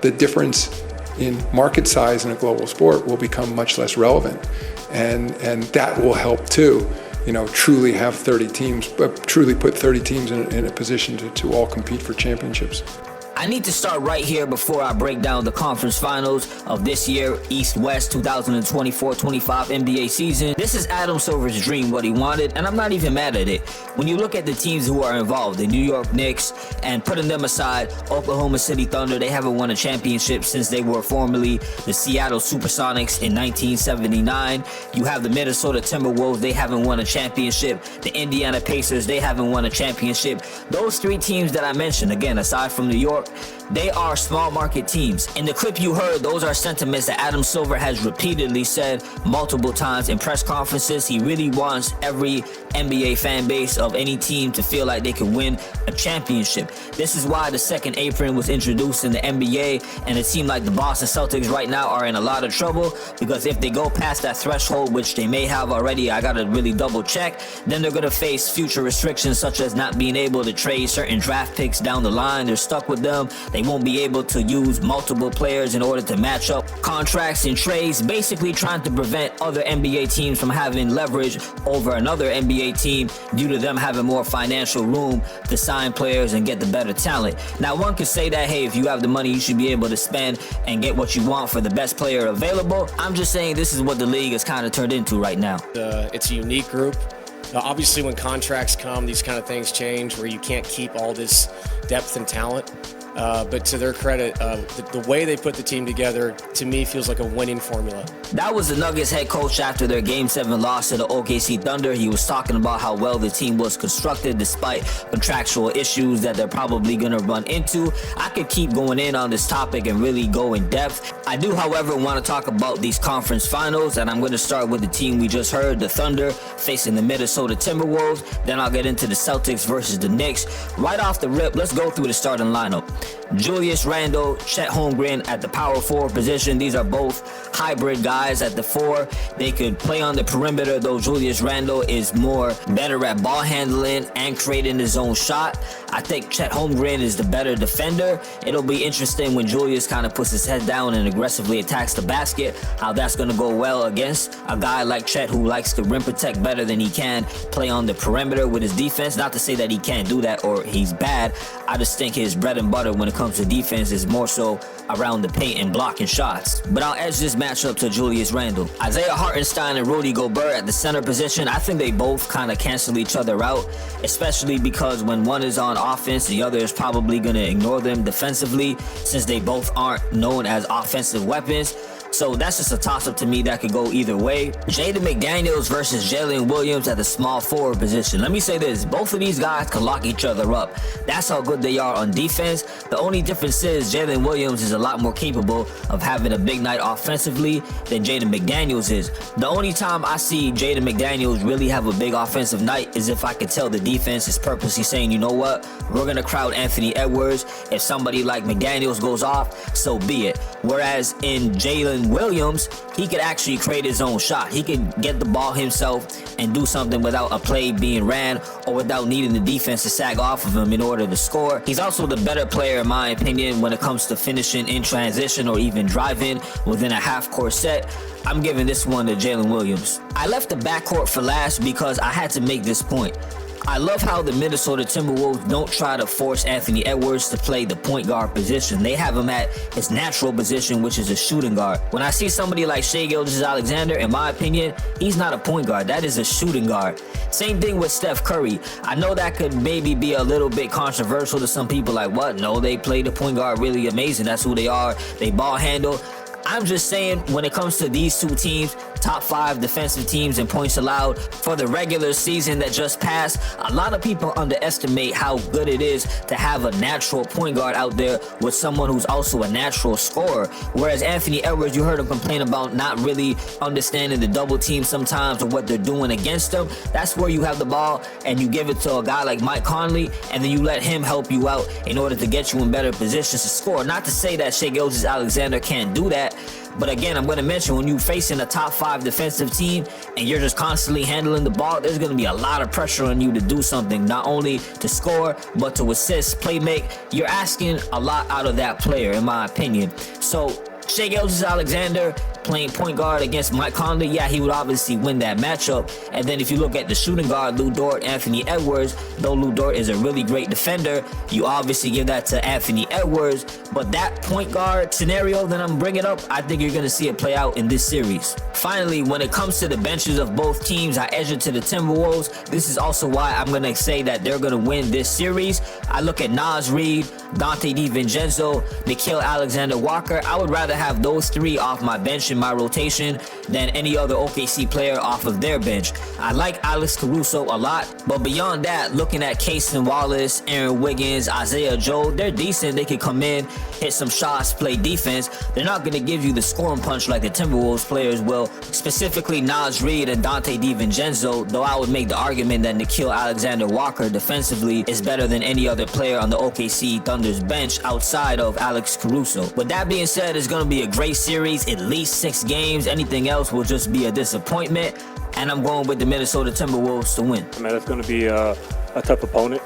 the difference in market size in a global sport will become much less relevant. And that will help too, truly have 30 teams, but truly put 30 teams in a position to all compete for championships. I need to start right here before I break down the conference finals of this year, East-West 2024-25 NBA season. This is Adam Silver's dream, what he wanted, and I'm not even mad at it. When you look at the teams who are involved, the New York Knicks, and putting them aside, Oklahoma City Thunder, they haven't won a championship since they were formerly the Seattle Supersonics in 1979. You have the Minnesota Timberwolves, they haven't won a championship. The Indiana Pacers, they haven't won a championship. Those three teams that I mentioned, again, aside from New York, they are small market teams. In the clip you heard, those are sentiments that Adam Silver has repeatedly said multiple times in press conferences. He really wants every NBA fan base of any team to feel like they can win a championship. This is why the second apron was introduced in the NBA, and it seemed like the Boston Celtics right now are in a lot of trouble, because if they go past that threshold, which they may have already, I gotta really double check, then they're gonna face future restrictions such as not being able to trade certain draft picks down the line. They're stuck with them. They won't be able to use multiple players in order to match up contracts and trades, basically trying to prevent other NBA teams from having leverage over another NBA team due to them having more financial room to sign players and get the better talent. Now, one could say that, hey, if you have the money, you should be able to spend and get what you want for the best player available. I'm just saying this is what the league has kind of turned into right now. It's a unique group. Obviously, when contracts come, these kind of things change where you can't keep all this depth and talent. But to their credit, the way they put the team together, to me, feels like a winning formula. That was the Nuggets head coach after their Game 7 loss to the OKC Thunder. He was talking about how well the team was constructed despite contractual issues that they're probably going to run into. I could keep going in on this topic and really go in depth. I do, however, want to talk about these conference finals, and I'm going to start with the team we just heard, the Thunder, facing the Minnesota Timberwolves. Then I'll get into the Celtics versus the Knicks. Right off the rip, let's go through the starting lineup. Julius Randle, Chet Holmgren at the power forward position. These are both hybrid guys at the four. They could play on the perimeter, though Julius Randle is better at ball handling and creating his own shot. I think Chet Holmgren is the better defender. It'll be interesting when Julius kind of puts his head down and aggressively attacks the basket, how that's going to go well against a guy like Chet who likes to rim protect better than he can play on the perimeter with his defense. Not to say that he can't do that or he's bad. I just think his bread and butter when it comes to defense is more so around the paint and blocking shots. But I'll edge this matchup to Julius Randle. Isaiah Hartenstein and Rudy Gobert at the center position. I think they both kind of cancel each other out, especially because when one is on offense, the other is probably going to ignore them defensively, since they both aren't known as offensive weapons. So that's just a toss-up to me that could go either way. Jaden McDaniels versus Jalen Williams at the small forward position. Let me say this, both of these guys can lock each other up. That's how good they are on defense. The only difference is Jalen Williams is a lot more capable of having a big night offensively than Jaden McDaniels is. The only time I see Jaden McDaniels really have a big offensive night is if I could tell the defense is purposely saying, you know what, we're going to crowd Anthony Edwards. If somebody like McDaniels goes off, so be it. Whereas in Jalen Williams, he could actually create his own shot. He could get the ball himself and do something without a play being ran or without needing the defense to sag off of him in order to score. He's also the better player, in my opinion, when it comes to finishing in transition or even driving within a half-court set. I'm giving this one to Jalen Williams. I left the backcourt for last because I had to make this point. I love how the Minnesota Timberwolves don't try to force Anthony Edwards to play the point guard position. They have him at his natural position, which is a shooting guard. When I see somebody like gilgeous-Alexander, in my opinion, he's not a point guard. That is a shooting guard. Same thing with Steph Curry. I know that could maybe be a little bit controversial to some people, like, what? No, they play the point guard really amazing. That's who they are. They ball handle. I'm just saying, when it comes to these two teams, top 5 defensive teams in points allowed for the regular season that just passed, a lot of people underestimate how good it is to have a natural point guard out there with someone who's also a natural scorer. Whereas Anthony Edwards, you heard him complain about not really understanding the double team sometimes or what they're doing against them. That's where you have the ball and you give it to a guy like Mike Conley, and then you let him help you out in order to get you in better positions to score. Not to say that Gilgeous-Alexander can't do that, But again, I'm going to mention, when you're facing a top 5 defensive team and you're just constantly handling the ball, there's going to be a lot of pressure on you to do something, not only to score, but to assist, play make. You're asking a lot out of that player, in my opinion. So gilgeous-Alexander playing point guard against Mike Conley, yeah, he would obviously win that matchup. And then if you look at the shooting guard, Lou Dort, Anthony Edwards, though Lou Dort is a really great defender, you obviously give that to Anthony Edwards. But that point guard scenario that I'm bringing up, I think you're going to see it play out in this series. Finally, when it comes to the benches of both teams, I edge it to the Timberwolves. This is also why I'm going to say that they're going to win this series. I look at Naz Reid, Donte DiVincenzo, Gilgeous-Alexander Walker. I would rather have those 3 off my bench in my rotation than any other OKC player off of their bench. I like Alex Caruso a lot, but beyond that, looking at Cason Wallace, Aaron Wiggins, Isaiah Joe, they're decent. They can come in, hit some shots, play defense. They're not going to give you the scoring punch like the Timberwolves players will, specifically Naz Reid and Donte DiVincenzo, though I would make the argument that Gilgeous-Alexander Walker defensively is better than any other player on the OKC Thunder's bench outside of Alex Caruso. With that being said, it's going to be a great series, at least 6 games. Anything else will just be a disappointment, and I'm going with the Minnesota Timberwolves to win. I mean, it's going to be a tough opponent.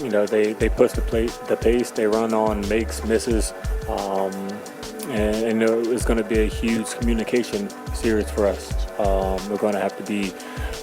They push the pace, they run on makes, misses, and it's going to be a huge communication series for us. We're going to have to be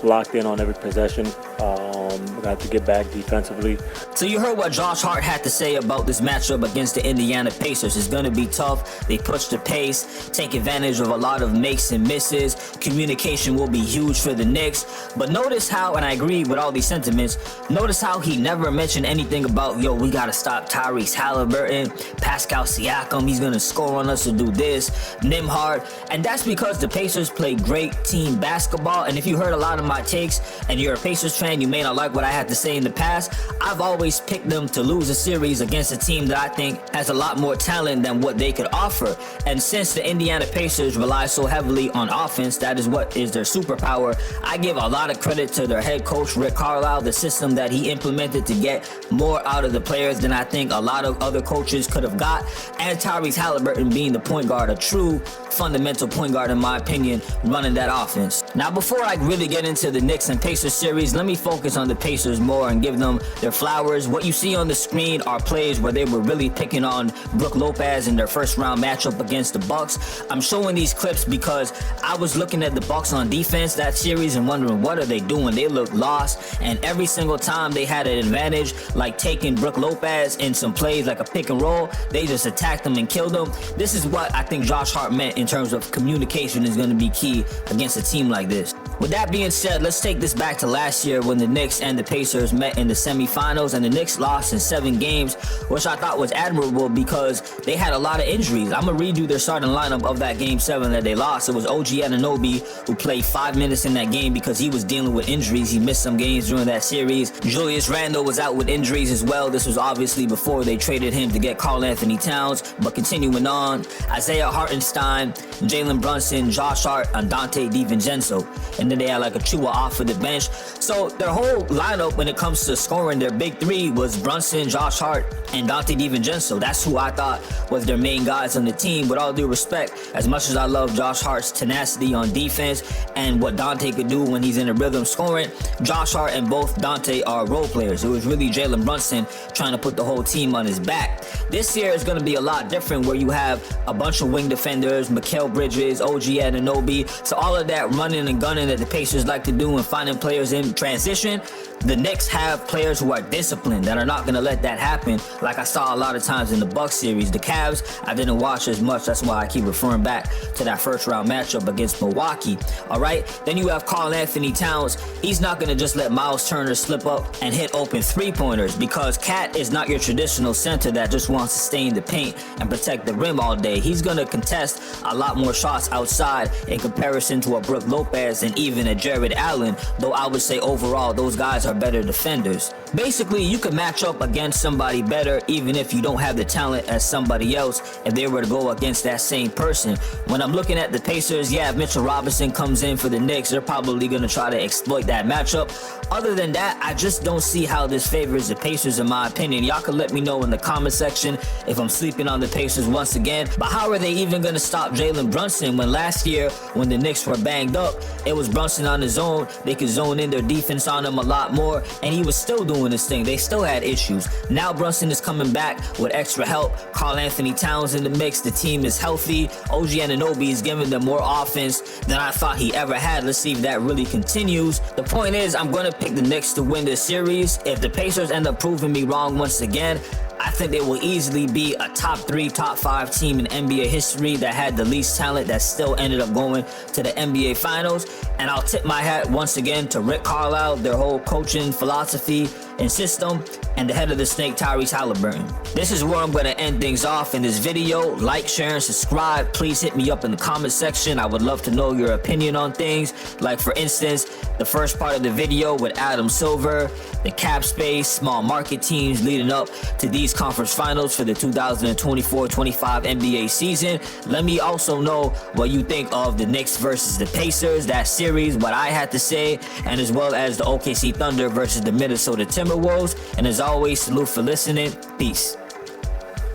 locked in on every possession. We're going to have to get back defensively. So you heard what Josh Hart had to say about this matchup against the Indiana Pacers. It's going to be tough. They push the pace, take advantage of a lot of makes and misses. Communication will be huge for the Knicks. But notice how, and I agree with all these sentiments, notice how he never mentioned anything about, we got to stop Tyrese Halliburton, Pascal Siakam, he's going to score on us to do this, Nembhard. And that's because the Pacers play great team basketball. And if you heard a lot of my takes and you're a Pacers fan, you may not like what I had to say in the past. I've always picked them to lose a series against a team that I think has a lot more talent than what they could offer. And since the Indiana Pacers rely so heavily on offense, that is what is their superpower, I give a lot of credit to their head coach, Rick Carlisle, the system that he implemented to get more out of the players than I think a lot of other coaches could have got. And Tyrese Halliburton being the point guard, a true fundamental point guard in my opinion, running that offense. Now before I really get into the Knicks and Pacers series, let me focus on the Pacers more and give them their flowers. What you see on the screen are plays where they were really picking on Brook Lopez in their first round matchup against the Bucks. I'm showing these clips because I was looking at the Bucks on defense that series and wondering, what are they doing? They look lost, and every single time they had an advantage, like taking Brook Lopez in some plays like a pick and roll, they just attacked them and killed them. This is what I think Josh Hart meant in terms of communication is going to be key against a team like this. With that being said, let's take this back to last year when the Knicks and the Pacers met in the semifinals, and the Knicks lost in 7 games, which I thought was admirable because they had a lot of injuries. I'm going to read you their starting lineup of that Game 7 that they lost. It was OG Anunoby, who played 5 minutes in that game because he was dealing with injuries. He missed some games during that series. Julius Randle was out with injuries as well. This was obviously before they traded him to get Karl Anthony Towns, but continuing on, Isaiah Hartenstein, Jalen Brunson, Josh Hart, and Donte DiVincenzo. And then they had like Achua off of the bench. So their whole lineup when it comes to scoring, their big 3 was Brunson, Josh Hart, and Donte DiVincenzo. That's who I thought was their main guys on the team. With all due respect, as much as I love Josh Hart's tenacity on defense and what Donte could do when he's in a rhythm scoring, Josh Hart and both Donte are role players. It was really Jalen Brunson trying to put the whole team on his back. This year is going to be a lot different where you have a bunch of wing defenders, Mikal Bridges, OG Anunoby. So all of that running and gunning that the Pacers like to do and finding players in transition, the Knicks have players who are disciplined that are not going to let that happen, like I saw a lot of times in the Bucks series. The Cavs, I didn't watch as much. That's why I keep referring back to that first round matchup against Milwaukee. All right, then you have Karl Anthony Towns. He's not going to just let Miles Turner slip up and hit open 3-pointers because Cat is not your traditional center that just wants to stay in the paint and protect the rim all day. He's going to contest a lot more shots outside in comparison to a Brook Lopez and even a Jared Allen, though I would say overall those guys guys are better defenders. Basically, you can match up against somebody better even if you don't have the talent as somebody else if they were to go against that same person. When I'm looking at the Pacers, yeah, if Mitchell Robinson comes in for the Knicks, they're probably going to try to exploit that matchup. Other than that, I just don't see how this favors the Pacers in my opinion. Y'all can let me know in the comment section if I'm sleeping on the Pacers once again. But how are they even going to stop Jalen Brunson when last year when the Knicks were banged up, it was Brunson on his own. They could zone in their defense on him a lot more, and he was still doing his thing. They still had issues. Now Brunson is coming back with extra help. Karl Anthony Towns in the mix. The team is healthy. OG Anunoby is giving them more offense than I thought he ever had. Let's see if that really continues. The point is, I'm going to pick the Knicks to win this series. If the Pacers end up proving me wrong once again, I think they will easily be a top 3, top 5 team in NBA history that had the least talent that still ended up going to the NBA Finals. And I'll tip my hat once again to Rick Carlisle, their whole coaching philosophy and system, and the head of the Snake, Tyrese Halliburton. This is where I'm going to end things off in this video. Like, share, and subscribe. Please hit me up in the comment section. I would love to know your opinion on things. Like, for instance, the first part of the video with Adam Silver, the cap space, small market teams leading up to these conference finals for the 2024-25 NBA season. Let me also know what you think of the Knicks versus the Pacers, that series, what I had to say, and as well as the OKC Thunder versus the Minnesota Timberwolves. And as always, salute for listening. Peace.